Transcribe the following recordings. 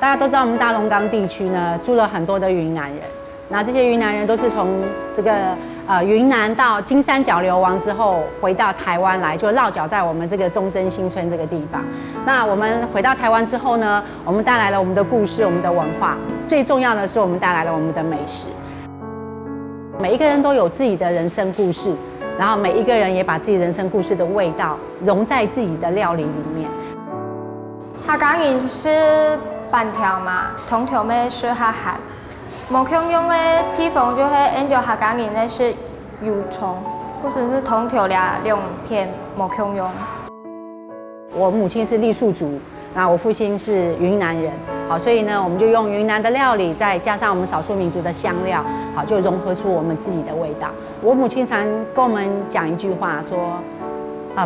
大家都知道我们大龙岗地区呢住了很多的云南人，那这些云南人都是从这个云南到金三角流亡之后回到台湾来，就落脚在我们这个忠贞新村这个地方。那我们回到台湾之后呢，我们带来了我们的故事、我们的文化，最重要的是我们带来了我们的美食。每一个人都有自己的人生故事，然后每一个人也把自己人生故事的味道融在自己的料理里面。客家人是板条嘛，通常要说下咸。冇共用的地方就是按照客家人的是油葱，或者是通调2片冇共用。我母亲是傈僳族，那我父亲是云南人，好，所以呢，我们就用云南的料理，再加上我们少数民族的香料，好，就融合出我们自己的味道。我母亲常跟我们讲一句话说，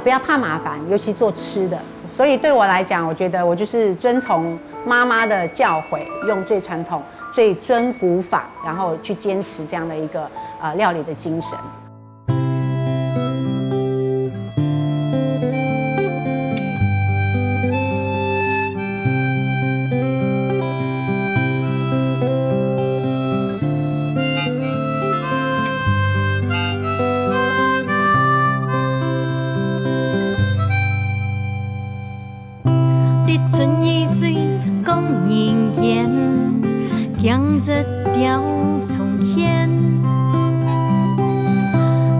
不要怕麻烦，尤其做吃的。所以对我来讲，我觉得我就是遵从妈妈的教诲，用最传统、最遵古法，然后去坚持这样的一个料理的精神。春意水讲人言，养着条从现。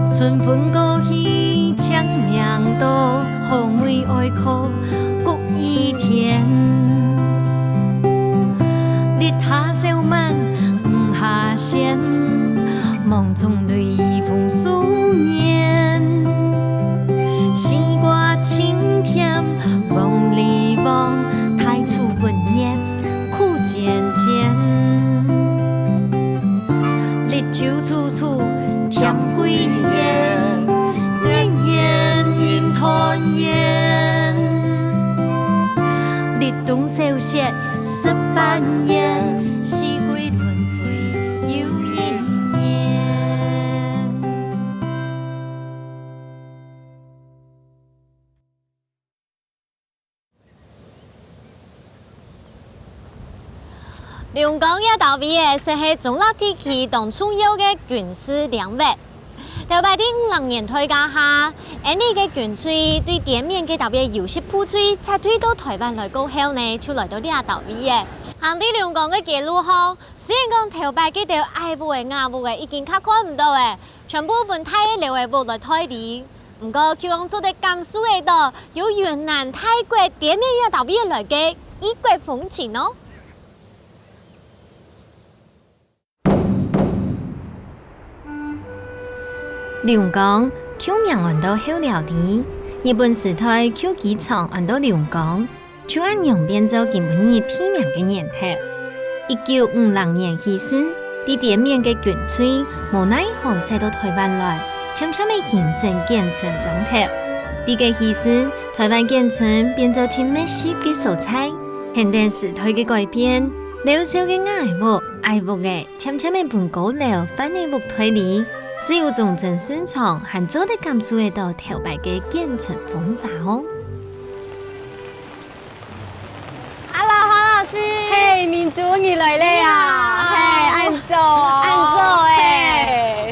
春分过去，强娘多，后妹爱哭谷一天。日下小满唔下线，梦中对风素年。西瓜清甜，梦里望。太初文言苦渐渐，日秋处处甜归烟，年年人团圆。日冬小雪18年，四季轮回又一年。龙岗也到位的是中立地区当重要的军事两位。头摆伫5年推加下，安尼嘅军队对店面嘅特别游戏铺水撤退到台湾来过后呢，就来到呢到位嘅。行伫龙岗嘅街路上，虽然讲头摆几条矮木嘅雅木嘅已经较看唔到嘅，全部本太流嘅木来推理。不过，希望做得甘肃嘅岛，有越南、泰国店面也到位来嘅异国风情哦。龍崗 Q 名按到好料理，日本時代 Q 機場按到龍崗，就按樣變做日本人地名嘅年頭。1950年起時，啲店面嘅軍隊無奈何使到台灣來，悄悄地形成建村狀態。啲嘅起時，台灣建村變做清美式嘅素菜，現代時代嘅改變，老少嘅愛木嘅悄悄地盤高樓翻嚟木推理。是有種真市場，還做得甘肅嘅到頭擺嘅建村風法哦。Hello， 黃老師。嘿，民主你來了呀！嘿，按做。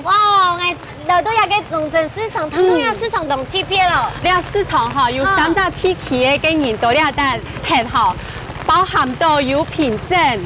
哇，我來到一個種真市場，睇到一市場同貼片咯。呢個市場哈有3隻地區嘅人到呢單係哈，包含到有平鎮、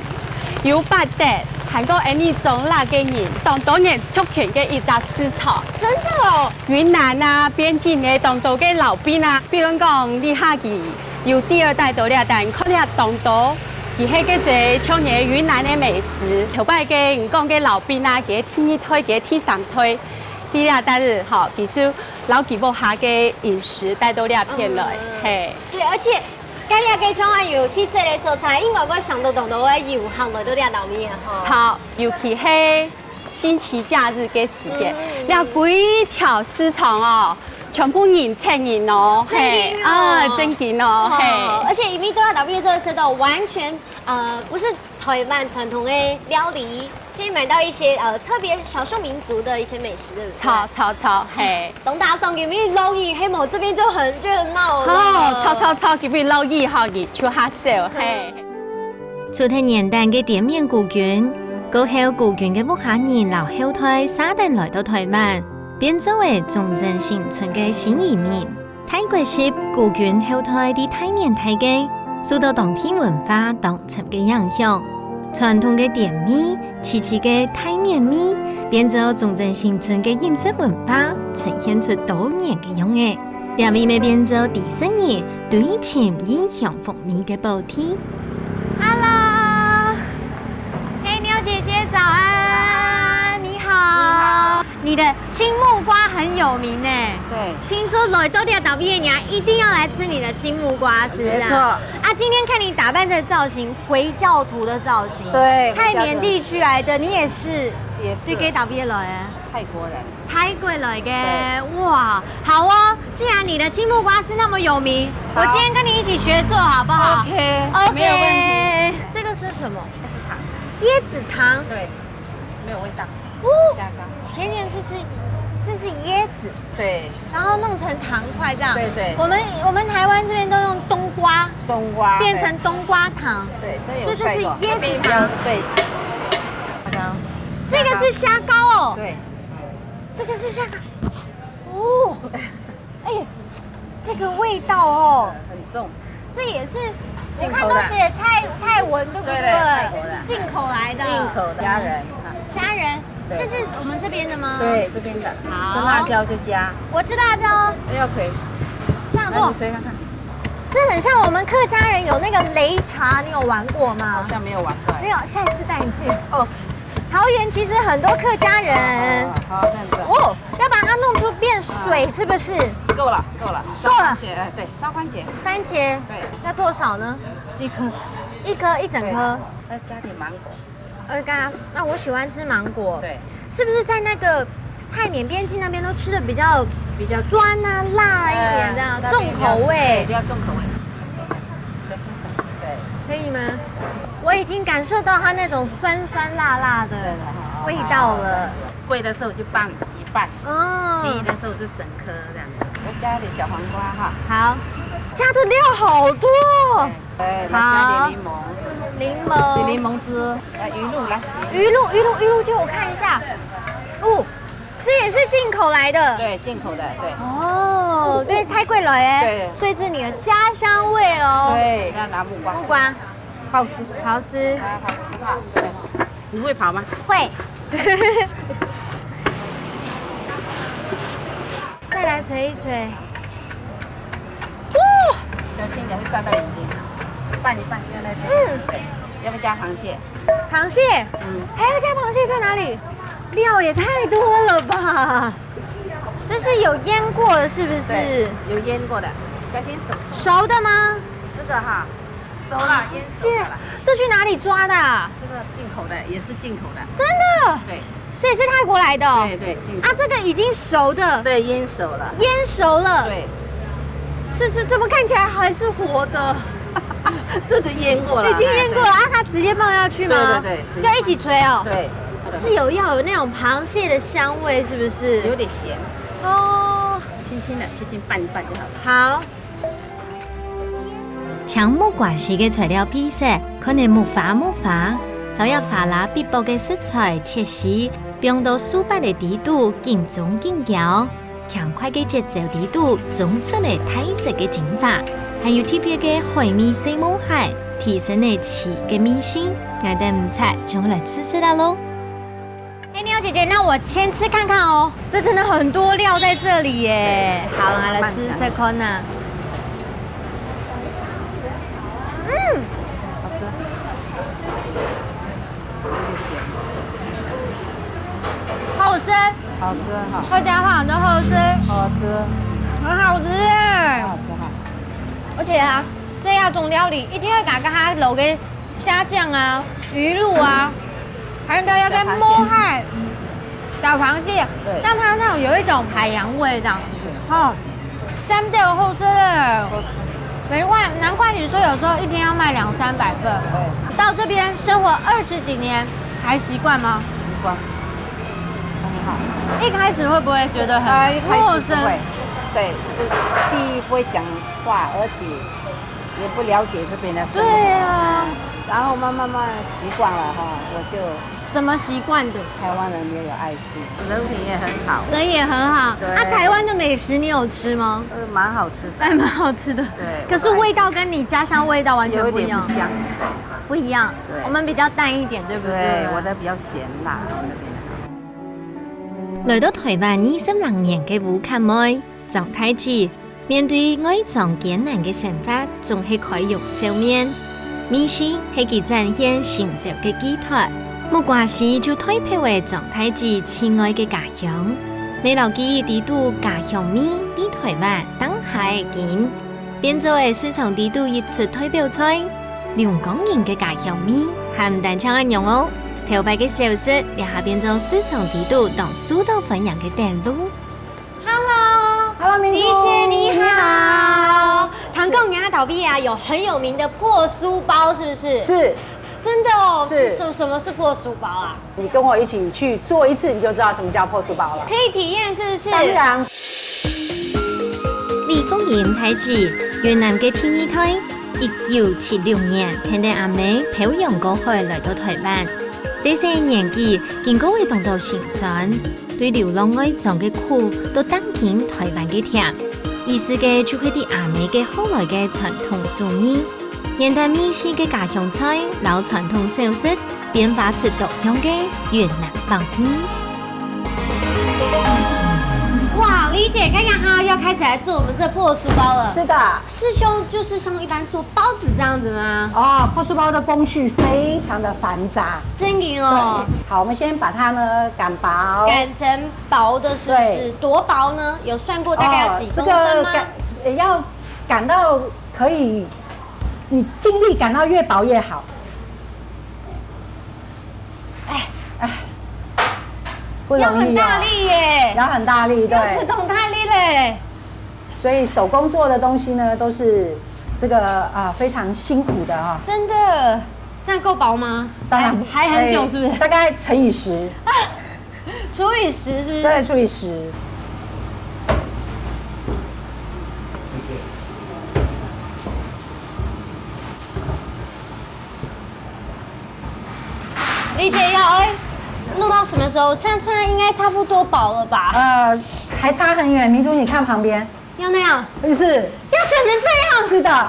有八德。韓國安尼種辣嘅人，當多年出現嘅一隻市場。真的哦！雲南啊，邊境嘅當到嘅老兵啊，比如講你下記有第2代到呢單，可能當到而係嘅隻像嘅雲南嘅美食，頭擺嘅唔講嘅老兵啊，嘅天一推嘅天上推，呢兩單日好，其實老幾部下嘅飲食帶到呢片來，嘿。對，而且。今日嘅廠係有特色嘅素菜，應該會上到當到嘅遊客來到呢度面哈。超，尤其係星期假日嘅時間，有幾條市場哦，全部人請人哦，嘿，真勁哦，嘿。而且因為到到面這個時候，完全不是台灣傳統嘅料理。可以買到一些特別少數民族的一些美食，對不對？超，嘿。東大送給你老義，黑某這邊就很熱鬧了。哦，超，給你老義好嘅，就下少，嘿。初代年代嘅滇缅孤军，过后孤军嘅木下人留后退沙丁来到台湾，变作为重镇新村嘅新移民。泰国式孤军后退啲泰缅泰基，受到当地文化当成嘅影响，传统嘅滇米、次嘅泰缅米，变做重镇新村嘅饮食文化，呈现出多年嘅样嘅。两味咪变做迪士尼对前影响风靡嘅补贴。Hello， 黑妞姐姐早安，你好。你的青木瓜很有名呢。对，听说来到这岛毕业娘一定要来吃你的青木瓜，是不是？没错。啊，今天看你打扮这个造型，回教徒的造型。对，泰缅地区来的，你也是？也是。对，给岛毕业来。泰国人。泰国来的，哇，好哦！既然你的青木瓜丝那么有名，我今天跟你一起学做好不好 ？OK， 没有问题。这个是什么？椰子糖。对，没有味道。哦，虾膏。甜甜，这是椰子。对。然后弄成糖块这样。对对。我们台湾这边都用冬瓜。冬瓜。变成冬瓜糖。对，所以这是椰子糖。对。这个是虾膏哦。对。这个是虾膏。哦。哎呀，这个味道哦。很重。这也是。我看都写泰文，对不对？泰国的，进口来的。进口的虾仁。虾仁，这是我们这边的吗？对，这边的。好。吃辣椒就加。我吃辣椒。要捶。这样做。你捶看看。这很像我们客家人有那个擂茶，你有玩过吗？好像没有玩过。没有，下一次带你去。哦。桃园其实很多客家人。好，这样子。哦，要把它弄出变水，是不是？够了，够了。够了。对，招番茄。番茄。对。要多少呢？1颗。1颗1整颗。再加点芒果。那我喜欢吃芒果。对。是不是在那个泰缅边境那边都吃的比较酸啊、辣一点这样，重口味？比较重口味。小心手。对。可以吗？我已经感受到它那种酸酸辣辣的味道了。贵的时候就拌一半，便宜的时候是整颗这样子。我加点小黄瓜哈。好，加的料好多。对，加点柠檬。柠檬汁。鱼露来。鱼露，借我看一下。哦，这也是进口来的。对，进口的，对。哦，对，太贵了哎。对。所以这是你的家乡味哦。对，要拿木瓜。木瓜。刨丝。刨丝。刨丝哈。对。你会刨吗？会。再来捶一捶。哦，小心点会炸到眼睛。拌一拌，要来对。要不要加螃蟹？螃蟹？还要加螃蟹在哪里？料也太多了吧！这是有腌过的，是不是？有腌过的，小心手。熟的吗？这个哈，熟了，腌熟了。这去哪里抓的？这个进口的，也是进口的。真的？对。这也是泰国来的。对对，进口。啊，这个已经熟的。对，腌熟了。腌熟了。对。是怎么看起来还是活的？这就腌过了。已经腌过了啊！它直接放下去吗？对，要一起吹哦。对。是要有那种螃蟹的香味，是不是？有点咸。哦。轻轻的，拌一拌就好了。好。将木瓜丝嘅材料配色，可能木花，都要花拿必薄嘅食材切丝，用到数百嘅底度，见中见咬，强快嘅节奏底度，种出嚟泰式嘅整法，还有特别嘅海米西母蟹，提升你吃嘅米线，我哋唔菜，就来吃吃啦咯。黑妞姐姐，那我先吃看看哦，这真的很多料在这里耶。好，来吃这颗呢。好吃。有点咸。好吃。好吃哈。客家话都好吃。好吃。很好吃耶。好吃哈。而且啊，西亚种料理一定要加它落嘅虾酱啊、鱼露啊。还应该要跟摸蟹、小螃蟹，让它那种有一种海洋味这样。哦，真的好吃的，难怪你说有时候一天要卖200-300份。到这边生活20几年，还习惯吗？习惯，很好。一开始会不会觉得很陌生？对，第一不会讲话，而且也不了解这边的生活。对啊，然后慢慢习惯了哈，我就怎么习惯的？台湾人也有爱心，人品也很好，人也很好。对啊，台湾的美食你有吃吗？蛮好吃的。还蛮好吃的。对，可是味道跟你家乡味道完全有不一样。点不像。不一样。对我们比较淡一点，对不对？对，我的比较咸辣，我那边。來到台灣20年嘅吳卡妹狀太子，面對愛狀艱難嘅生活，仲係可以用笑面。美食係佢展現成就嘅寄託，冇關係就推配為狀太子親愛嘅家鄉。未留記地度家鄉味，啲台灣當下嘅見，變做嘅市場地度一出代表菜，龍江人嘅家鄉味係唔單唱一樣哦。頭擺嘅小食，也下變做市場地度當蘇到分享嘅電路。Hello，明珠，李姐你好。唐贡牙倒闭啊，有很有名的破酥包，是不是？是真的哦。是什么是破酥包啊？你跟我一起去做一次，你就知道什么叫破酥包了。可以體驗，是不是？當然，李鳳賢太子，越南嘅天二胎，1976年聽到阿妹漂洋過海來到台灣，14年紀見過會當到心酸，對流浪愛狀嘅苦都當見台灣嘅甜。意思嘅就係啲阿妹嘅後來嘅傳統俗語，現代美食嘅家鄉菜，老傳統小食變化出多樣嘅越南風味。哇，李姐，看看哈，要開始來做我們這破酥包了。是的。師兄就是像一般做包子這樣子嗎？哦，破酥包的工序非常的繁雜。真硬哦。好，我們先把它呢擀薄，擀成薄的，是不是？多薄呢？有算過大概要幾公分嗎？要擀到可以，你盡力擀到越薄越好。哎，不容易要很大力耶，要很大力，对，要吃动太力嘞。所以手工做的东西呢，都是这个非常辛苦的哈。真的，这样够薄吗？当然还很久，是不是？大概乘以10，除以10，是不是？对，除以10。李姐要弄到什么时候？现在应该差不多薄了吧？还差很远。明珠，你看旁边，要那样，是，要卷成这样。是的，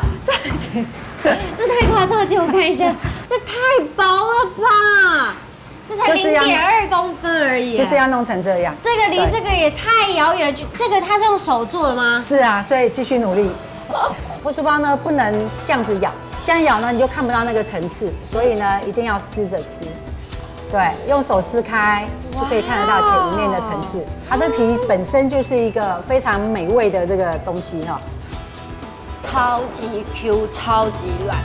这太夸张了，借我看一下，这太薄了吧？这才0.2公分而已，就是要弄成这样。这个离这个也太遥远，这个它是用手做的吗？是啊，所以继续努力。破酥包呢不能这样子咬，这样咬呢你就看不到那个层次，所以呢一定要撕着吃。对，用手撕开就可以看得到里面的层次。它的皮本身就是一个非常美味的这个东西哈，超级 Q， 超级软。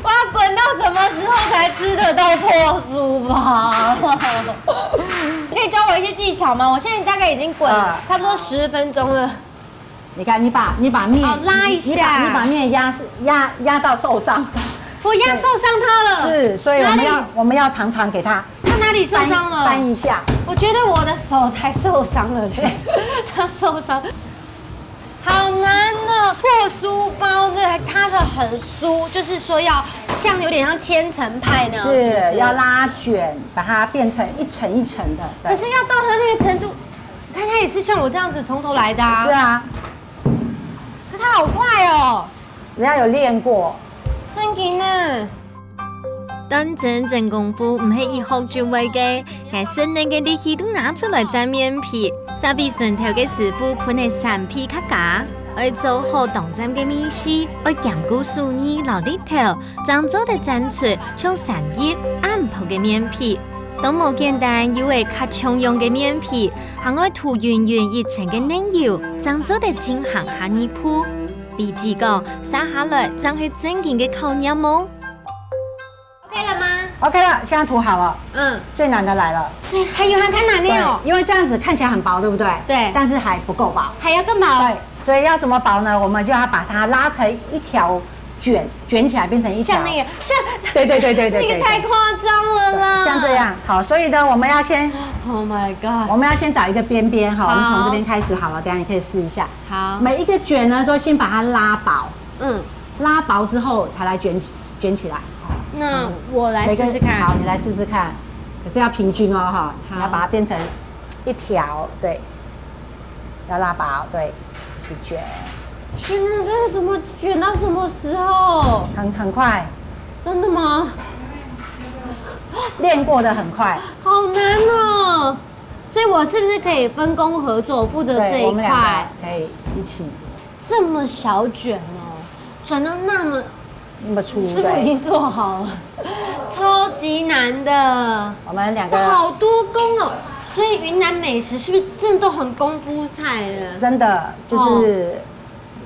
我要滚到什么时候才吃得到破酥包？可以教我一些技巧吗？我现在大概已经滚了差不多10分钟了。你看，你把面拉一下，你把面压到受伤，我压受伤它了。是，所以我们要常常给它。它哪里受伤了？翻一下。我觉得我的手才受伤了嘞，它受伤。好难哦，破酥包它的很酥，就是说要像有点像千层派那样，是不是？要拉卷，把它变成一层一层的。可是要到它那个程度，看它也是像我这样子從頭來的啊。是啊。可它好快哦，人家有練過。真勁啊！當真功夫唔係一學就會嘅，係新年嘅力氣都拿出來蘸面皮。沙比順頭嘅師傅盤係3皮卡架，愛做好當蘸嘅面絲，愛兼顧素泥留啲頭，將做得蘸出像散葉暗泡嘅面皮。都冇簡單，要係較重用嘅面皮，還愛塗圓圓一層嘅奶油，將做得進行下泥鋪。第幾個撒下來，將係正經嘅烤鴨毛。OK 了，现在涂好了。最难的来了。是还有还看哪里哦？因为这样子看起来很薄，对不对？对但是还不够薄。还要更薄。对，所以要怎么薄呢？我们就要把它拉成一条卷起来，变成一条。像那个像。对，那个太夸张了啦。像这样，好，所以呢，我们要先 ，Oh my god， 我们要先找一个边边哈，我们从这边开始好了，等一下你可以试一下。好，每一个卷呢，都先把它拉薄。拉薄之后才来卷起来。那我来试试看。好，你来试试看。可是要平均哦，哈，你要把它变成一条，对，要拉薄，对，是卷。天哪，这个怎么卷到什么时候？很快。真的吗？练过的很快。好难哦。所以我是不是可以分工合作，负责这一块？可以一起。这么小卷哦，转到那么粗，师傅已经做好了，超级难的。我们两个好多工哦，所以云南美食是不是真的都很功夫菜的？真的就是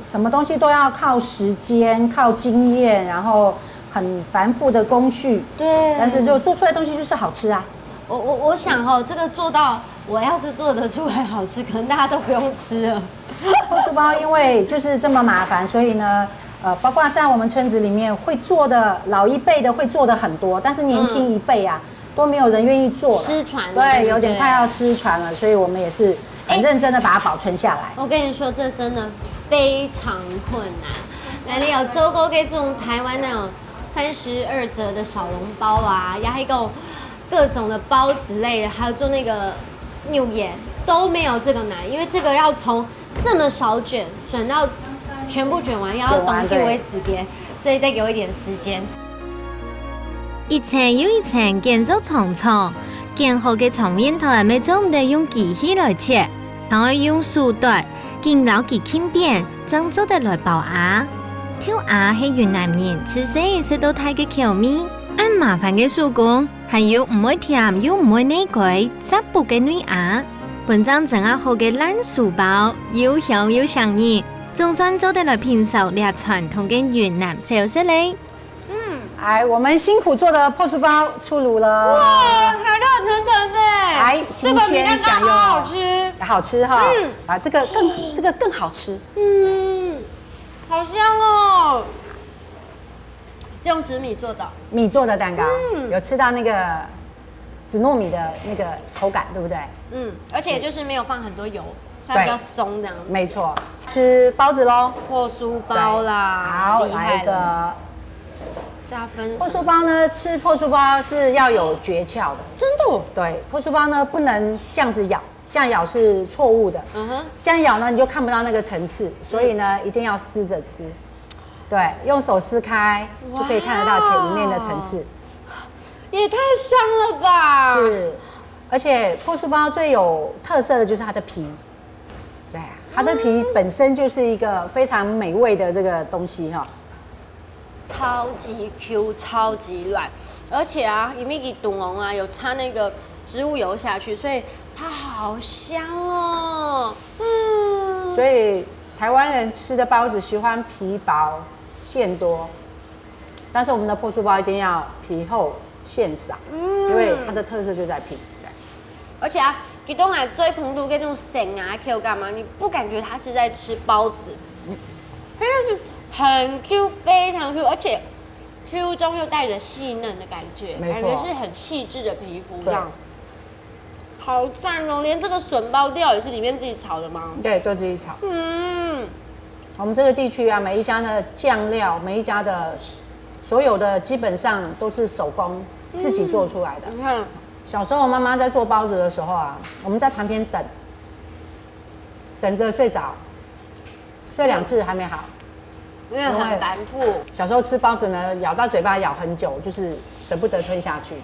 什么东西都要靠时间、靠经验，然后很繁复的工序。对，但是就做出来的东西就是好吃啊。我想哦，这个做到我要是做得出来好吃，可能大家都不用吃了。破酥包因为就是这么麻烦，所以呢，包括在我们村子里面会做的老一辈的会做的很多，但是年轻一辈啊都没有人愿意做了，失传了，对，有点快要失传了，所以我们也是很认真的把它保存下来。我跟你说，这真的非常困难。那你有做过这种台湾那种32折的小笼包啊，还有各种的包之类的，还有做那个牛眼都没有这个难，因为这个要从这么少卷转到全部卷完，要懂给我时间，所以再给我一点时间。一层又一层建筑重重，建好嘅长面台咪总唔得用机器来切，还要用手袋，建牢佢轻便，真做得来包牙。挑牙係越南人自細食到大嘅口味，按麻煩嘅手工，還有唔會甜又唔會膩鬼，質薄嘅女牙。本張整下好嘅爛酥包，又香又上癮，總算做得來品受呢傳統嘅越南小食嘞。哎，我们辛苦做的破酥包出炉了，哇，还热腾腾的，哎，新鲜享用，好吃，好吃哈，啊，这个更好吃，好香哦！这用紫米做的，米做的蛋糕，有吃到那个紫糯米的那个口感，对不对？而且就是没有放很多油，所以比较松这样。没错，吃包子喽，破酥包啦，好，来一个。加分。破酥包呢，吃破酥包是要有诀窍的。真的？对，破酥包呢不能这样子咬，这样咬是错误的。这样咬呢你就看不到那个层次，所以呢一定要撕着吃。对，用手撕开就可以看得到里面的层次。也太香了吧！是，而且破酥包最有特色的就是它的皮。对，它的皮本身就是一个非常美味的这个东西哈。超级 Q， 超级软，而且啊，因为给炖红啊有插那个植物油下去，所以它好香哦。所以台湾人吃的包子喜欢皮薄馅多，但是我们的破酥包一定要皮厚馅少，因为它的特色就在皮。而且啊，给东海最空度这种咸啊 Q 感嘛，你不感觉它是在吃包子，它就是很 Q， 非常 Q， 而且 Q 中又带着细嫩的感觉，感觉是很细致的皮肤这样。好赞哦！连这个笋包料也是里面自己炒的吗？对，都自己炒。我们这个地区啊，每一家的酱料，每一家的所有的基本上都是手工自己做出来的。你看，小时候我妈妈在做包子的时候啊，我们在旁边等着睡着，睡2次还没好。因为很繁复。小时候吃包子呢，咬到嘴巴咬很久，就是舍不得吞下去。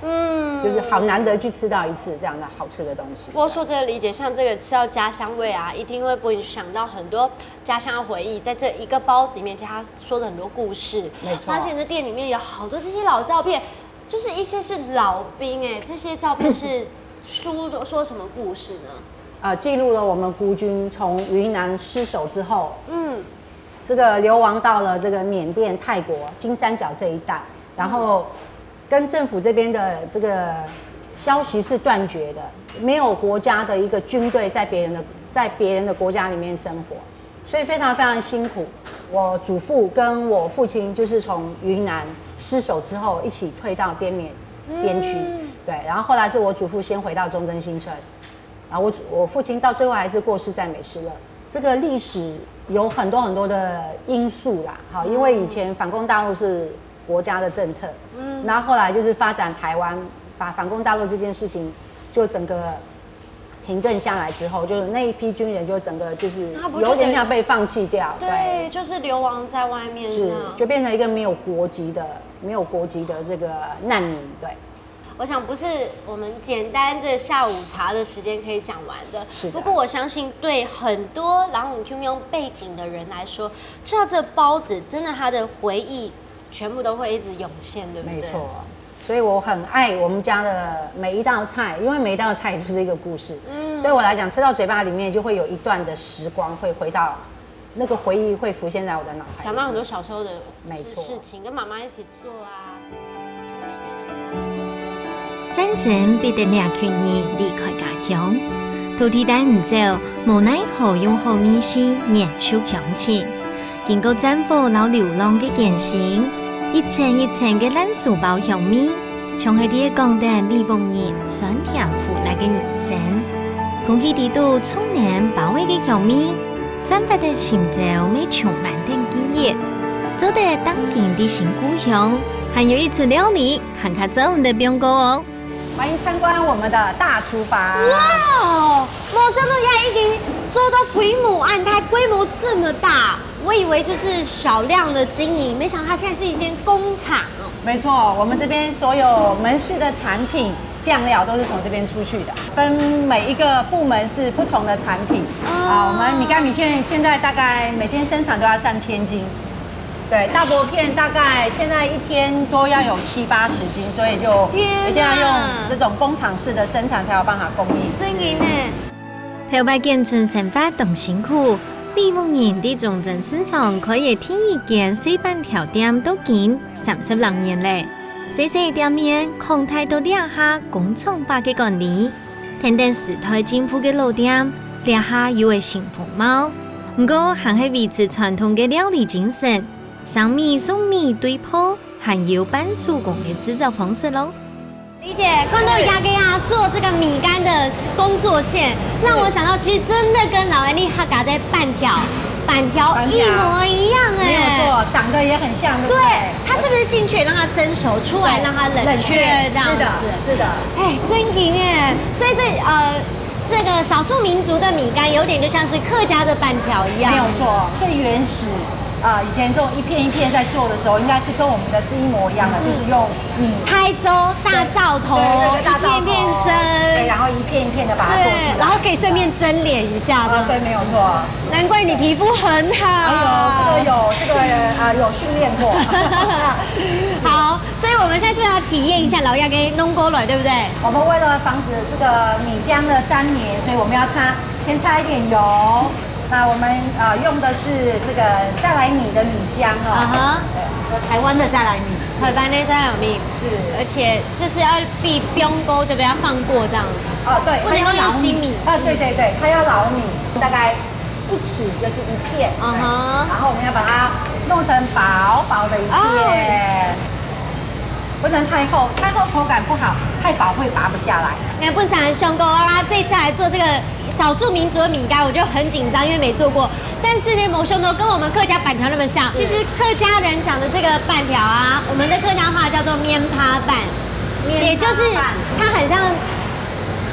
就是好难得去吃到一次这样的好吃的东西。不过说这个理解，像这个吃到家乡味啊，一定会不会想到很多家乡的回忆，在这一个包子里面，他说的很多故事。没错。发现这店里面有好多这些老照片，就是一些是老兵哎，这些照片是说什么故事呢？记录了我们孤军从云南失守之后，这个流亡到了这个缅甸、泰国、金三角这一带，然后跟政府这边的这个消息是断绝的，没有国家的一个军队在别人的国家里面生活，所以非常非常辛苦。我祖父跟我父亲就是从云南失守之后一起退到边区，对，然后后来是我祖父先回到中正新村，然后我父亲到最后还是过世在美食乐。这个历史有很多很多的因素啦，好，因为以前反攻大陆是国家的政策，然后后来就是发展台湾，把反攻大陆这件事情就整个停顿下来之后，就是那一批军人就整个就是有点像被放弃掉，对，就是流亡在外面，是就变成一个没有国籍的这个难民，对。我想不是我们简单的下午茶的时间可以讲完的。是的。不过我相信对很多朗姆 Q 用背景的人来说，吃到这包子，真的他的回忆全部都会一直涌现，对不对？没错。所以我很爱我们家的每一道菜，因为每一道菜就是一个故事。对我来讲，吃到嘴巴里面就会有一段的时光会回到那个回忆会浮现在我的脑海，想到很多小时候的事情，跟妈妈一起做啊。战争逼得两群人离开家乡，土地带唔走，无奈何用好米线延续乡情。经过战火老流浪嘅艰辛，一层一层嘅烂薯包香米，从喺啲江丹李凤人酸甜苦辣嘅人生，空氣地度充滿包圍嘅香米，散發的心照美充滿的記憶，走得當今的新故鄉，還有一出料理，還卡走唔得邊個哦。歡迎參觀我們的大廚房。哇，冇想到他已經做到規模，按它規模這麼大，我以為就是少量的經營，沒想到它現在是一間工廠哦。沒錯，我們這邊所有門市的產品醬料都是從這邊出去的，分每一個部門是不同的產品。我們米干米線現在大概每天生產都要3000斤。对，大薄片大概現在一天都要有70-80斤，所以就一定要用這種工廠式的生產才有辦法供應。真嘅呢。頭擺建村生活同辛苦，李鳳人的中正市場可以天一間4板條店都建30多年嘞。細細店面空太到兩下工廠化嘅管理，等等時代進步嘅老店，兩下有個新風貌。不過還係維持傳統嘅料理精神。上米、送米、對鋪，還有半手工的製造方式咯。李姐，看到雅給亞做這個米干的工作線，讓我想到其實真的跟老安利哈嘎在板條一模一樣哎。沒有錯，長得也很像，對不對？它是不是進去讓它蒸熟，出來讓它冷卻這樣子？是的。哎，真勁哎！所以這個少數民族的米干有點就像是客家的板條一樣。沒有錯，最原始。以前這種一片一片在做的時候，應該是跟我們的是一模一樣的，就是用米台州大灶頭，一片片蒸，對，然後一片一片的把它做出來，然後可以順便蒸臉一下的。對，沒有錯。難怪你皮膚很好。哎呦，有訓練過。好，所以我們現在是不是要體驗一下老鴨給弄過來，對不對？我們為了防止這個米漿的粘黏，所以我們要先擦一點油。那我們用的是這個再來米的米漿哦，台灣的再來米，台灣的再來米，是，而且就是要比冰溝對不對？要放過這樣。對，不能夠用新米。對，它要老米，大概1尺就是一片。然後我們要把它弄成薄薄的一片，不能太厚，太厚口感不好，太薄會拔不下來。那不想兄哥啊，這次來做這個少數民族的米干，我就很緊張，因為沒做過。但是呢，某兄都跟我們客家板條那麼像。其實客家人講的這個板條啊，我們的客家話叫做面趴板，也就是它很像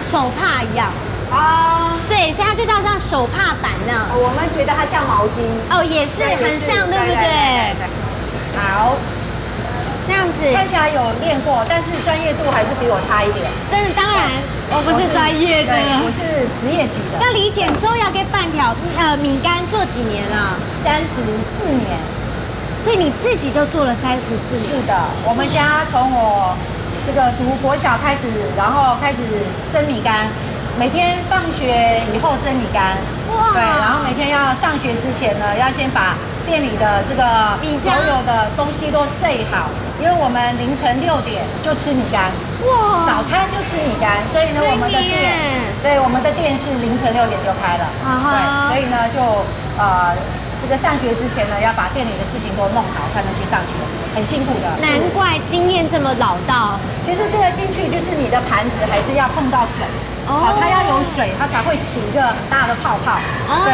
手帕一樣。對，所以它就叫像手帕板那樣。我們覺得它像毛巾。也是很像，對不對？好。這樣子看起來有練過，但是專業度還是比我差一點。真的，當然，我不是專業的，我是職業級的。那李姐之後要給板條米干做幾年了？34年。所以你自己就做了34年？是的，我們家從我這個讀國小開始，然後開始蒸米干，每天放學以後蒸米干。哇！對，然後每天要上學之前呢，要先把店裡的這個所有的東西都塞好。因为我们凌晨6点就吃米干，哇，早餐就吃米干，所以呢，我们的店是凌晨6点就开了，对，所以呢就这个上学之前呢，要把店里的事情都弄好，才能去上学，很辛苦的。难怪经验这么老道。其实这个进去就是你的盘子还是要碰到水，它要有水，它才会起一个很大的泡泡，对，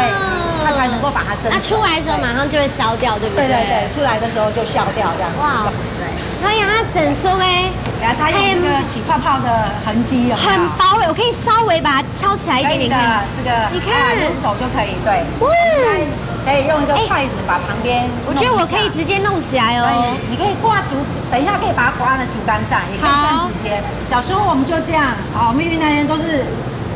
它才能够把它蒸熟。那出来的时候马上就会消掉，对不对？对，出来的时候就消掉这样。哇，对。它呀，它整酥哎，它有这个起泡泡的痕迹，很薄哎，我可以稍微把它敲起来给你看。这个你看，用手就可以，对。可以用一个筷子把旁边，我觉得我可以直接弄起来哦。你可以挂竹，等一下可以把它挂在竹竿上，也可以这样直接。小时候我们就这样，我们云南人都是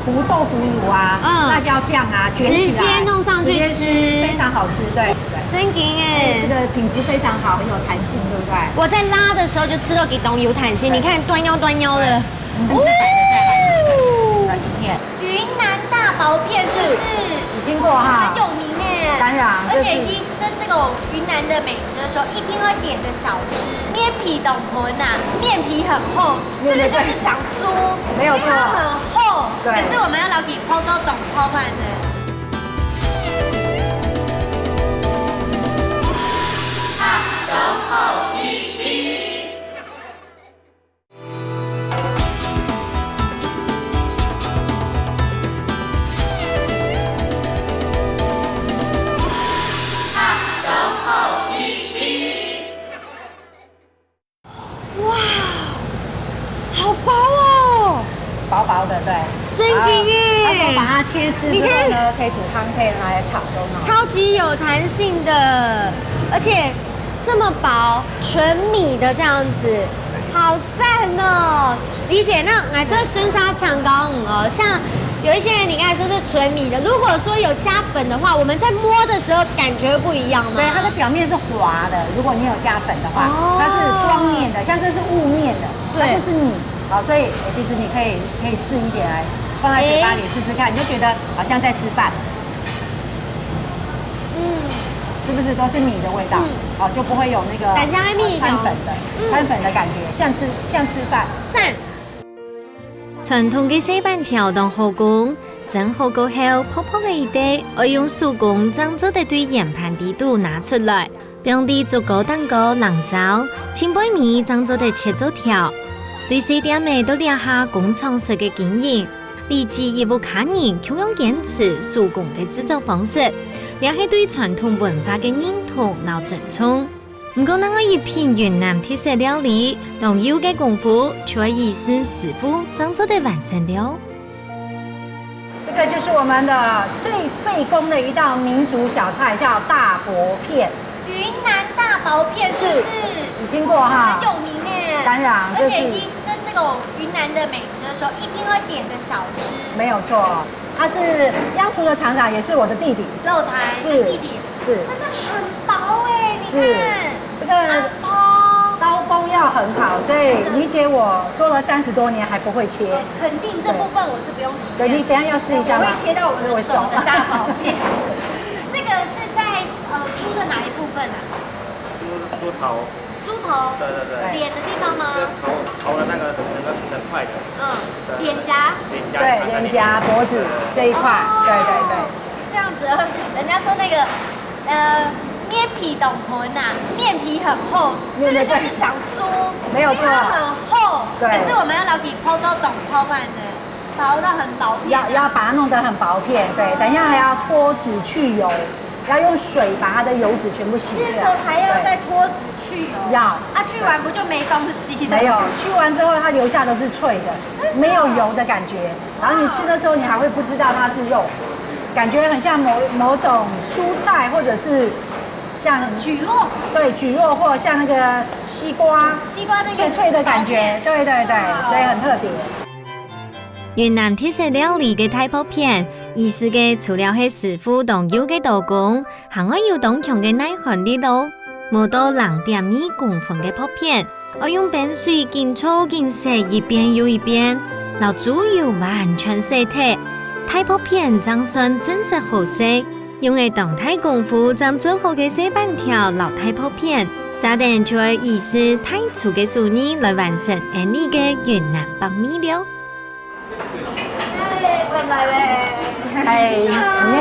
糊豆腐乳啊，辣椒酱啊，卷起来，直接弄上去吃，非常好吃，对。真劲哎，这个品质非常好，很有弹性，对不对？我在拉的时候就吃到给东有弹性，你看端腰的。云南大薄片是不是？你听过哈？很有名哎。当然，而且一吃这种云南的美食的时候，一定会点的小吃面皮冻盆呐，面皮很厚，是不是就是讲猪？没有错，它很厚。对。可是我们要老底泡都懂泡饭的。走后一起。薄薄的，对，真劲耶！而且把它切丝之后呢，可以煮汤，可以拿来炒都好。超级有弹性的，而且这么薄，纯米的这样子，好赞哦！理解那这孙沙强高哦，像有一些人你刚才说是纯米的，如果说有加粉的话，我们在摸的时候感觉不一样吗？对，它的表面是滑的，如果你有加粉的话，它是光面的，像这是雾面的，它就是米。好，所以其实你可以试一点来放在嘴巴里试试看，你就觉得好像在吃饭，是不是都是米的味道？好，就不会有那个掺粉的感觉，像吃饭。赞。传统嘅西板条当火锅，蒸好过後泡泡嘅一堆，我用手工將做的對鹽盤底度拿出來，並地做個蛋糕冷糟，清杯米將做的切做條。對細點嘅都留下工廠式嘅經驗，立即也不看人卻用堅持手工嘅製作方式，也係對傳統文化嘅認同和尊重。唔過，我一品雲南特色料理，當有嘅功夫，卻已是師傅將做的完成了。這個就是我們的最費工的一道民族小菜，叫大薄片。雲南大薄片是不是？你聽過哈？很有名誒。當然，而且一吃這種雲南的美食的時候，一定會點的小吃。沒有錯，他是央廚的廠長，也是我的弟弟。肉台是弟弟，是真的很薄哎，你看這個刀工要很好，所以理解我做了30多年還不會切。肯定這部分我是不用體驗。對，你等下要試一下嗎？我會切到我的手的大薄片。這個是在豬的哪一部分啊？豬頭。豬頭。對。臉的地方嗎？頭的那個整塊的。臉頰。對，臉頰、脖子這一塊。對。這樣子，人家說那個面皮凍盆呐，面皮很厚，是不是就是講豬？沒有錯，它很厚。對。可是我們要老底泡到懂泡飯的，薄到很薄片。要把它弄得很薄片，對。等一下還要脫脂去油，要用水把它的油脂全部洗掉。這個還要再脫脂去油。要。去完不就沒東西了？沒有，去完之後它留下都是脆的，沒有油的感覺。然後你吃的時候，你還會不知道它是肉，感覺很像某種蔬菜，或者是。像蒟蒻，對，蒟蒻或像那個西瓜那個脆脆的感覺，對，所以很特別。雲南特色料理嘅大薄片，意思嘅除了係師傅當有嘅刀工，還我要當強嘅耐寒力度，冇到0.2公分嘅薄片，我用冰水緊搓緊洗一遍又一遍，讓豬油完全洗脫，大薄片長算真實好食。用嘅動態功夫將做好嘅西板條留大薄片，稍等就会意思太粗嘅素泥来完成安利嘅越南白米了。哎，你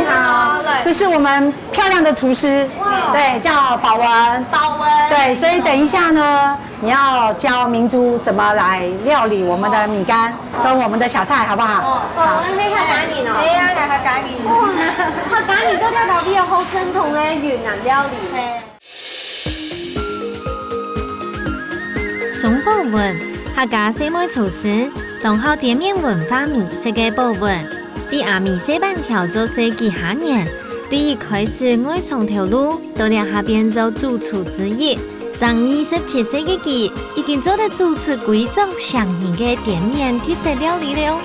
好，这是我们漂亮的厨师，对，叫宝文。宝文，对，所以等一下呢，你要教明珠怎么来料理我们的米干跟我们的小菜，好不好？寶文你客家人哦，係啊，係客家人。客家人都聽到呢個好正統嘅越南料理。總部分客家西妹廚師，濃厚店面文化美食嘅部分。第阿米西班條做世紀下年，第一開始愛從條路到了下邊做主廚之一。從27歲嘅佢已經做得做出幾種上型嘅店面特色料理了。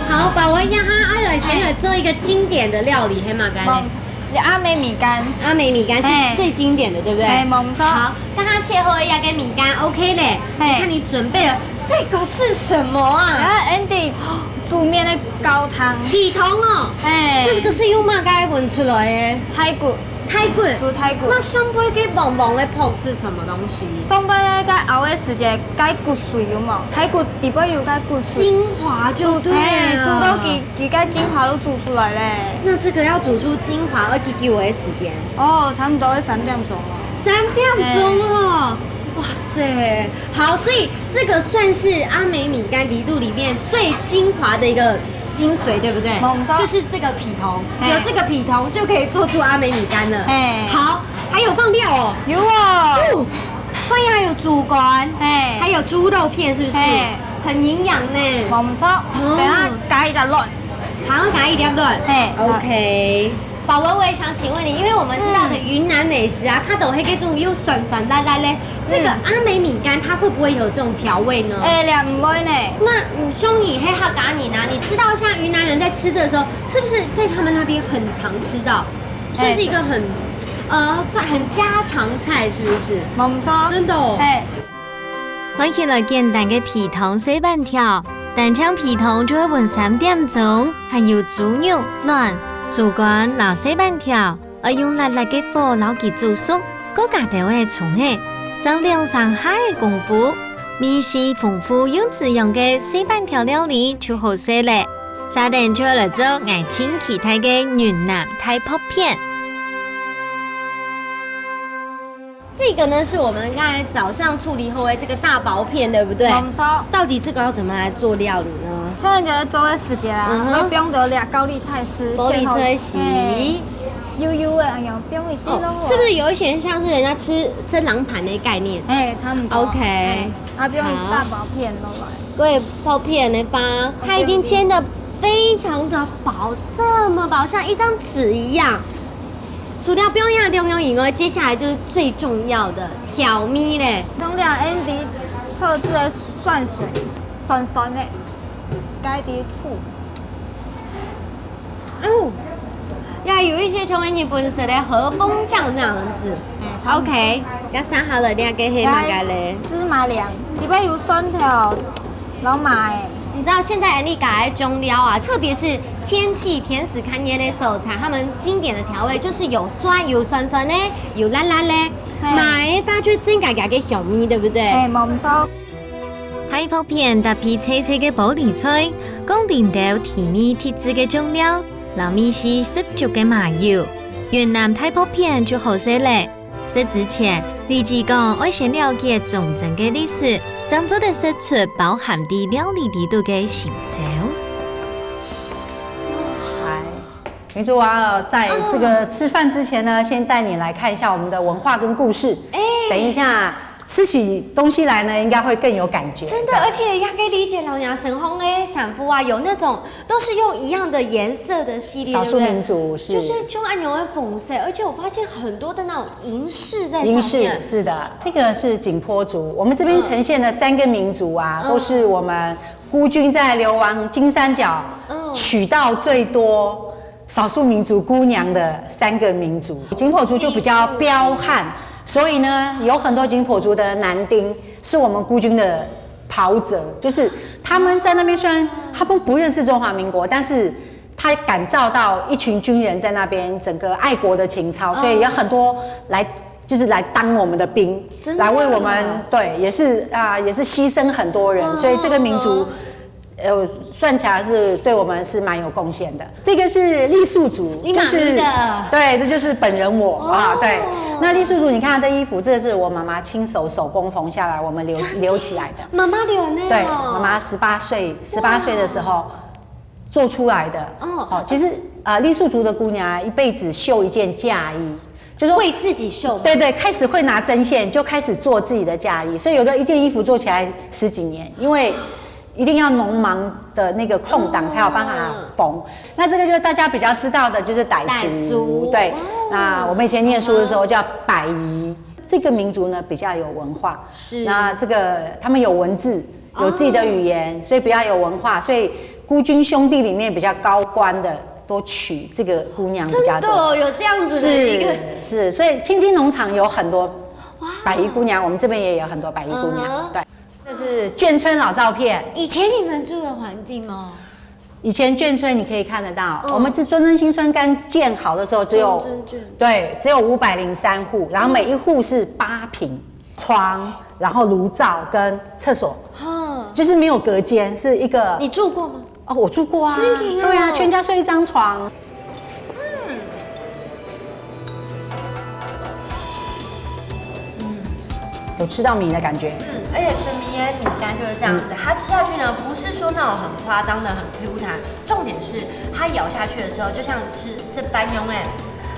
好，寶文讓他來先來做一個經典的料理，係嘛？冇，阿美米干，阿美米干是最經典的，對不對？係冇錯。好，讓他切合一下嘅米干 ，OK 嘞。你看你準備了，這個是什麼啊？啊，Andy 煮麵的高湯，皮桶哦。哎，這個是用乜嘅混出來的？太骨，太骨。煮太骨。那上杯嘅黃黃嘅泡是什麼東西？上杯嘅熬嘅時間解骨髓有冇？太骨底部有解骨髓。精華就對哎，了。煮到幾解精華都煮出來咧。那這個要煮出精華要幾久嘅時間？哦，差唔多3點鐘咯。3點鐘哦。哇塞，好，所以這個算是阿美米干底肚裡面最精華的一個精髓，對不對？冇錯，就是這個皮桶，有這個皮桶就可以做出阿美米干了。哎，好，還有放料哦，有哦，放料還有豬肝，哎，還有豬肉片，是不是？很營養呢。冇錯，等下加一隻卵，好，加一點卵。哎 ，OK。寶文，我也想請問你，因為我們知道的雲南美食啊，它都會給這種又酸酸辣辣嘞。這個阿美米干它會不會有這種調味呢？哎，兩杯呢。那兄你黑客家人啊，你知道像雲南人在吃這個時候，是不是在他們那邊很常吃到？算是一個很，算很家常菜，是不是？冇錯，真的哦。哎，看起來簡單嘅皮桶洗半條，但將皮桶就會燜3點鐘，還有豬肉卵。豬肝撈洗半條，用辣辣嘅火撈佢煮熟，嗰家就會重氣，將2、3下嘅功夫，米絲豐富又滋養嘅洗半條料理就好食咧。稍等就來做愛情期待嘅雲南太泡片。這個呢是我們剛才早上處理後的這個大薄片，對不對？冇錯。到底這個要怎麼來做料理呢？像就做嘅時間啊，我用到倆高麗菜絲，高麗菜絲，油油的，然後用一點咯。是不是有一些像是人家吃生狼盤的概念？哎，差唔多。OK，啊，不用大薄片落來。各位薄片的吧，它已經切得非常的薄，這麼薄，像一張紙一樣。除了表演重要以外，接下來就是最重要的調味嘞。用倆 Andy 特製的蒜水，酸酸的，加一啲醋。哦，呀，有一些像日本式的和風醬這樣子。OK，要生好了，你要給黑馬咖喱。芝麻涼，裏邊有蒜頭、老麻誒。你知道現在 Andy 改中料啊，特別是天氣甜死看椰的手菜，他們經典的調味就是有酸酸的，有辣辣的，買大就真改嘅小米，對不對？哎，冇錯。太泡片搭配脆脆嘅玻璃菜，講連到甜味鐵質嘅中料，撈米絲十足嘅麻油，越南太泡片就好食咧。食之前，立即講愛先了解中正嘅歷史，將做得食出包含啲料理地度嘅成就。明珠啊，在这个吃飯之前呢，先帶你來看一下我們的文化跟故事。等一下吃起東西來呢，應該會更有感覺。真的，而且也可以理解老娘神烘的sản婦啊，有那種都是用一樣的顏色的系列，少數民族是，就是就按牛的粉色，而且我發現很多的那種銀飾在上面。銀飾是的，這個是景頗族。我們這邊呈現的3個民族啊，都是我們孤軍在流亡金三角娶到最多少數民族姑娘的3個民族。景頗族就比較彪悍。所以呢，有很多景颇族的男丁是我們孤軍的袍澤，就是他們在那邊雖然他們不認識中華民國，但是他感召到一群军人在那边，整个爱国的情操，所以有很多就是来当我们的兵，来为我们，对，也是牺牲很多人，所以这个民族。算起来是对我们是蛮有贡献的。这个是傈僳族，就是对，这就是本人我啊。对，那傈僳族，你看他的衣服，这是我妈妈亲手手工缝下来，我们留起来的。妈妈留的。对，妈妈18岁的时候做出来的。哦，其实傈僳族的姑娘一辈子绣一件嫁衣。就是为自己绣，对对，开始会拿针线，就开始做自己的嫁衣，所以有的一件衣服做起来10几年，因为一定要农忙的那个空档才有办法缝。那这个就是大家比较知道的，就是傣族。对，那我们以前念书的时候叫百夷。这个民族呢比较有文化，是那这个他们有文字，有自己的语言，所以比较有文化，所以孤军兄弟里面比较高官的。都娶这个姑娘比较多，真的有这样子的一个是，所以青金农场有很多百夷姑娘，我们这边也有很多百夷姑娘。对，这是眷村老照片。以前你们住的环境吗？以前眷村你可以看得到，我们这尊真新村刚建好的时候只有503户，然后每一户是8坪床，然后炉灶跟厕所，就是没有隔间，是一个。你住过吗？哦，我住过啊，对啊，全家睡一张床。有吃到米的感觉。而且吃米干就是这样子，它吃下去呢，不是说那种很夸张的很 Q 弹，重点是它咬下去的时候，就像是班用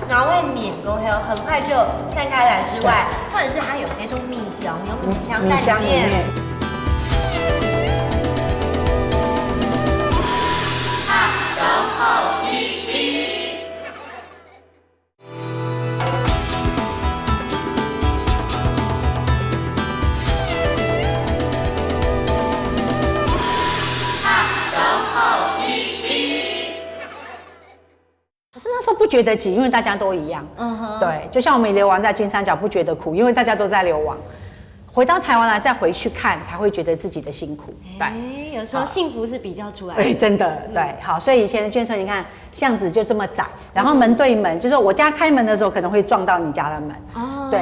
然后会免沟还有很快就散开来之外，重点是它有那种米香，有米香在里面。不觉得挤，因为大家都一样。对，就像我们流亡在金三角不觉得苦，因为大家都在流亡。回到台湾来再回去看，才会觉得自己的辛苦。对，有时候幸福是比较出来的。对，真的对。好，所以以前的眷村，你看巷子就这么窄，然后门对门，就是我家开门的时候可能会撞到你家的门。对。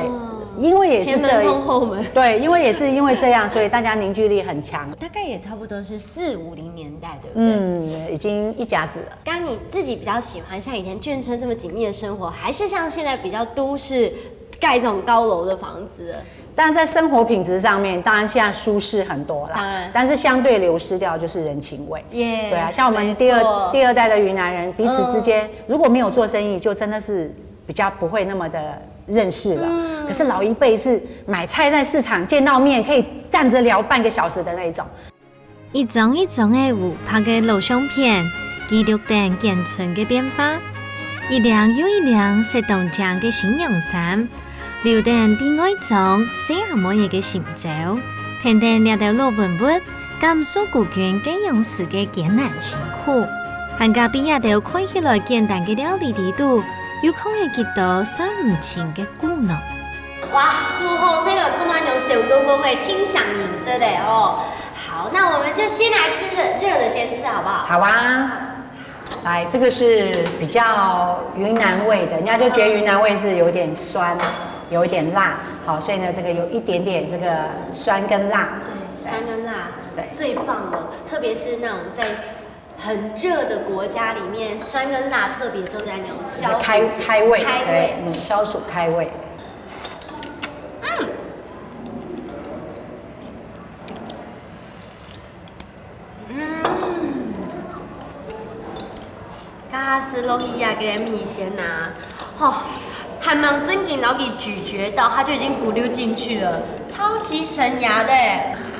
因为也是前门通后门，对，也是因为这样，所以大家凝聚力很强。大概也差不多是4、50年代，对不对？已经一甲子了。刚刚你自己比较喜欢像以前眷村这么紧密的生活，还是像现在比较都市盖这种高楼的房子？当然，在生活品质上面，当然现在舒适很多啦。当然，但是相对流失掉就是人情味。对啊，像我们第二代的云南人，彼此之间如果没有做生意，就真的是比较不会那么的认识了。可是老一辈是买菜在市场见到面可以站着聊半个小时的那一种。一张一张的有拍嘅录像片，記錄定建村嘅變化，一輛又一輛食動醬嘅新洋衫，留定啲愛種寫下每嘢嘅成就，聽聽呢條老文物，感受古卷嘅用時嘅艱難辛苦，韓家啲呢條看起來簡單嘅料理地圖，又可以見到數唔清嘅故弄。哇，住後生來看到那種小公公的清香飲色的哦。好，那我們就先來吃熱的，先吃好不好？好啊。来，这个是比较云南味的，人家就觉得云南味是有点酸，有一点辣，好，所以呢，这个有一点点这个酸跟辣。对，酸跟辣，对，最棒了。特别是那种在很热的国家里面，酸跟辣特别就在那种消开胃，对，消暑开胃。加斯洛伊亚嘅米线啊，还蛮正经，然后给咀嚼到，它就已经咕溜进去了，超级省牙的。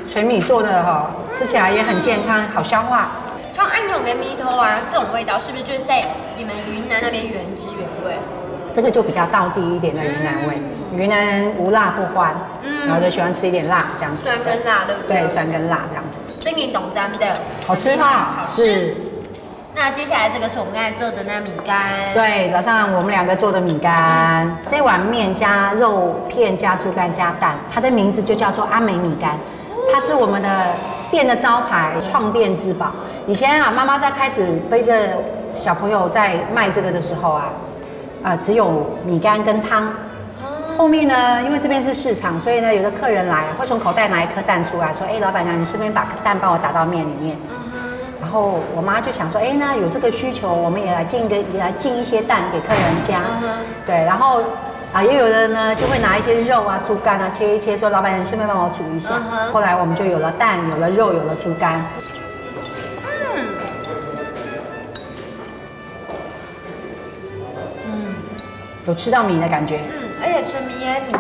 纯米做的吃起来也很健康，好消化。像安永跟米头啊，这种味道是不是就是在你们云南那边原汁原味？这个就比较道地一点的云南味。云南人无辣不欢，然后就喜欢吃一点辣这样子。酸跟辣，对不对？对，酸跟辣这样子。正经懂咱们的，好吃哈，是。那接下来这个是我们刚才做的那米干。对，早上我们2个做的米干，这碗面加肉片加猪肝加蛋，它的名字就叫做阿美米干，它是我们的店的招牌，创店之宝。以前啊，妈妈在开始背着小朋友在卖这个的时候啊，只有米干跟汤。后面呢，因为这边是市场，所以呢，有的客人来会从口袋拿一颗蛋出来，说：“哎，老板娘，你顺便把蛋帮我打到面里面。”然后我妈就想说：“哎，那有这个需求，我们也来进一些蛋给客人家。”对，然后也有人呢就会拿一些肉啊、猪肝啊切一切，说：“老板娘，顺便帮我煮一下。”后来我们就有了蛋，有了肉，有了猪肝。有吃到米的感觉。而且吃米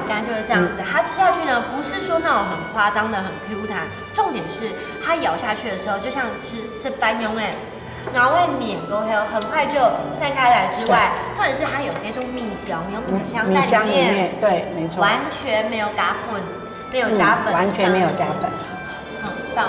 干就是这样子，它吃下去呢，不是说那种很夸张的很 Q 弹，重点是它咬下去的时候，就像吃班用然后会免勾黑，很快就散开来之外，重点是它有那种米条，有米香在里面，对，没错，完全没有加粉，没有加粉，完全没有加粉，很棒。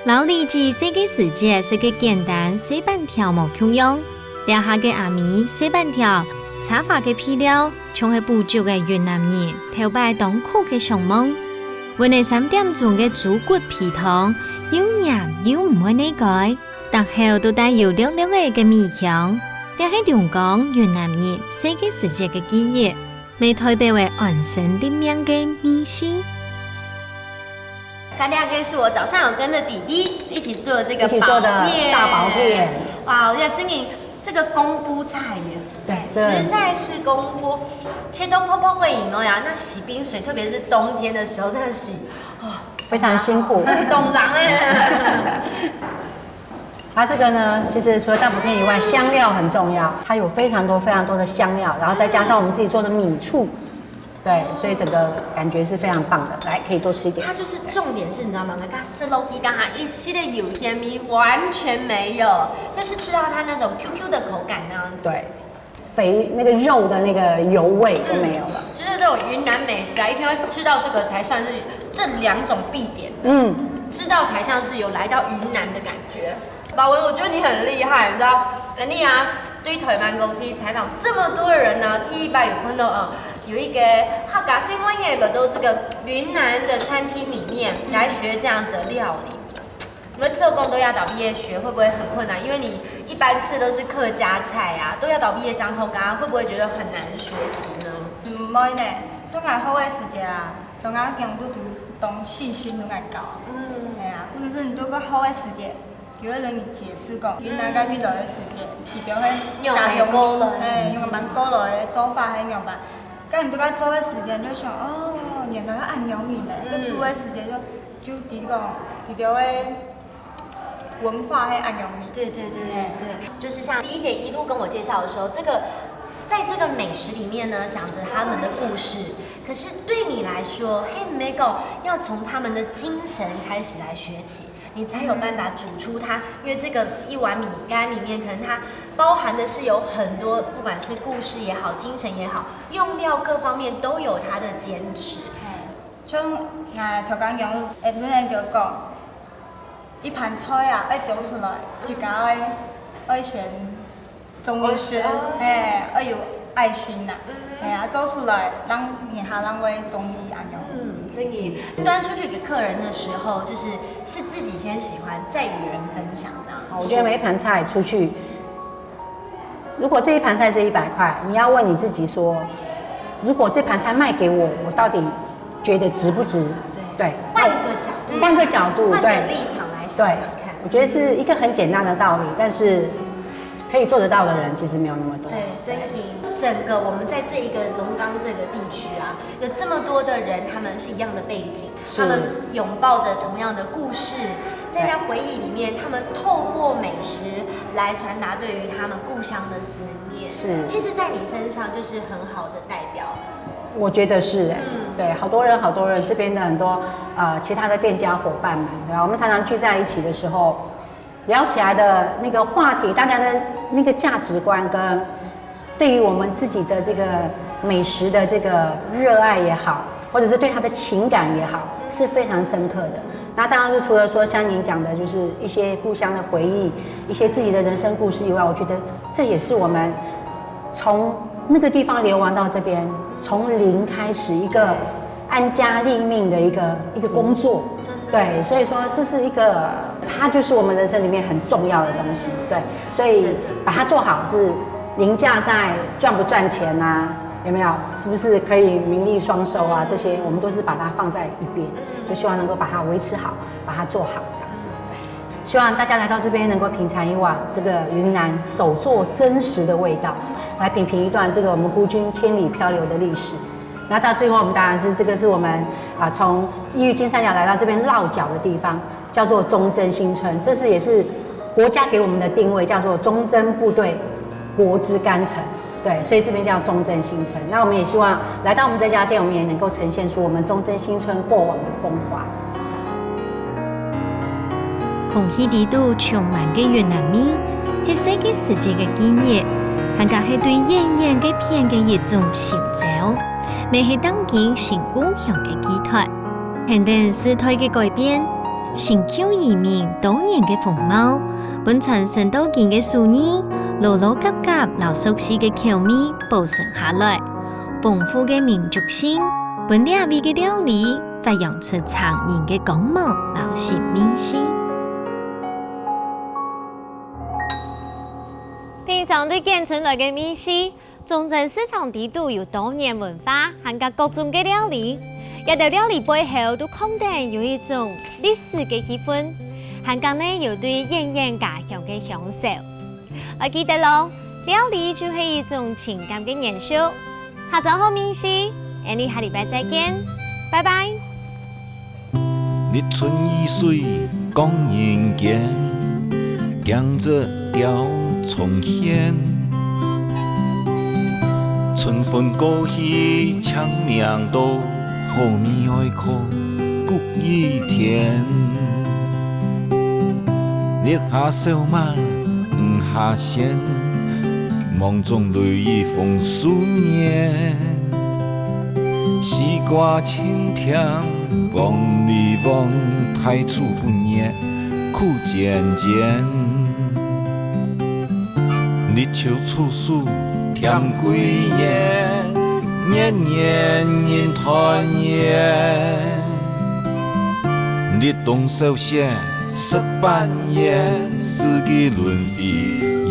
老李记这个世界是个简单细板条冇穷用。留下嘅阿米细板条，炒法嘅配料，仲係補足嘅越南人頭擺當酷嘅上網。原來3點鐘嘅豬骨皮湯，又鹹又唔會膩改，但後都帶有涼涼嘅米香。呢係香港越南人世界世界嘅記憶，未台北為安身點樣嘅米線。干爹是我早上有跟着弟弟一起做这个薄片，大薄片。哇，我要经营。这个功夫菜耶，对，实在是功夫，切都泡泡会赢哦呀。那洗冰水，特别是冬天的时候，真的洗非常辛苦，懂狼哎。它这个呢，其实除了大薄片以外，香料很重要，它有非常多的香料，然后再加上我们自己做的米醋。对，所以整个感觉是非常棒的，来可以多吃一点。它就是重点是，你知道吗？它吃楼梯，刚它一吸的有甜蜜完全没有，就是吃到它那种 QQ 的口感那样子。对，肥那个肉的那个油味都没有了。就是这种云南美食啊，一定会吃到这个才算是这2种必点。吃到才像是有来到云南的感觉。宝文，我觉得你很厉害，你知道，人家对台湾公司采访这么多人呢，T100有看到有一个客家新闻业的都这个云南的餐厅里面来学这样子的料理，你们做工都要到毕业学会不会很困难？因为你一般吃都是客家菜啊，都要到毕业之后，会不会觉得很难学习呢？唔会呢，都爱好的时节啊，都爱强都懂细心都爱教。系啊，或者是你都个好的时节。有的人解释讲，云南嗰邊來嘅時節，特別喺家用米，用個蠻高來嘅做法係用法。咁你都個做嘅時節，你就想原來要按用米咧，個煮嘅時節就啲講，啲條嘅文化係按用米。對，就是像李姐一路跟我介紹的時候，在這個美食裡面呢，講着他們的故事。可是對你來說，黑妹狗要從他們的精神開始來學起。你才有辦法煮出它，因為這個一碗米干裡面，可能它包含的是有很多，不管是故事也好，精神也好，用料各方面都有它的堅持。像頭講用，你就講，一盤菜啊，要丟出來，自己要先重視，要有愛心呐，做出來，讓年下人會中意安樣。所以端出去给客人的时候，是自己先喜欢，再与人分享的。我觉得每一盘菜出去，如果这一盘菜是100块，你要问你自己说，如果这盘菜卖给我，我到底觉得值不值？对，换个角度，对，换个立场来想想看。我觉得是一个很简单的道理，但是可以做得到的人其实没有那么多。对，真的。整个我们在这一个龙岗这个地区啊，有这么多的人，他们是一样的背景，他们拥抱着同样的故事，在那回忆里面，他们透过美食来传达对于他们故乡的思念。是，其实，在你身上就是很好的代表。我觉得是对，好多人这边的很多其他的店家伙伴们，对吧？我们常常聚在一起的时候，聊起来的那个话题，大家的那个价值观跟对于我们自己的这个美食的这个热爱也好，或者是对它的情感也好，是非常深刻的。那当然就除了说像您讲的，就是一些故乡的回忆，一些自己的人生故事以外，我觉得这也是我们从那个地方流亡到这边，从零开始一个安家立命的一个工作。对，所以说这是一个它就是我们人生里面很重要的东西，对，所以把它做好是凌驾在赚不赚钱啊，有没有？是不是可以名利双收啊？这些我们都是把它放在一边，就希望能够把它维持好，把它做好这样子。对，希望大家来到这边能够品尝一碗这个云南手做真实的味道，来品评一段这个我们孤军千里漂流的历史。那到最后，我们当然是这个是我们从异域金三角来到这边落脚的地方，叫做忠贞新村。这是也是国家给我们的定位，叫做忠贞部队国之干城。对，所以这边叫忠贞新村。那我们也希望来到我们这家店，我们也能够呈现出我们忠贞新村过往的风华。空气地度充满嘅越南味，係世界世界嘅基業，還加係對演員嘅片嘅一種尋找。未係當見新故鄉嘅寄託，肯定時代嘅改變，新舊移民多年嘅風貌，本產生到見嘅數年，老老夾夾老熟悉嘅口味保存下來，豐富嘅民族性，本地味嘅料理發揚出常人嘅光芒，老新美食。平常對建村來嘅美食。忠貞市場地度有多年文化，含加各種嘅料理，一道料理背後都肯定有一種歷史嘅氣氛，含加呢有對演員家鄉嘅享受。我記得咯，料理就係一種情感嘅燃燒。下晝好美食，我哋下禮拜再見，拜拜。日春雨水講人間，江浙調重現。春風過去長命道，後面愛靠谷雨田。烈下小馬唔下線，夢中淚雨風思念。西瓜青甜，望里望太初不念，苦漸漸。日秋處暑。甜幾年，年年人團圓。日冬小雪，十半夜，四季輪迴。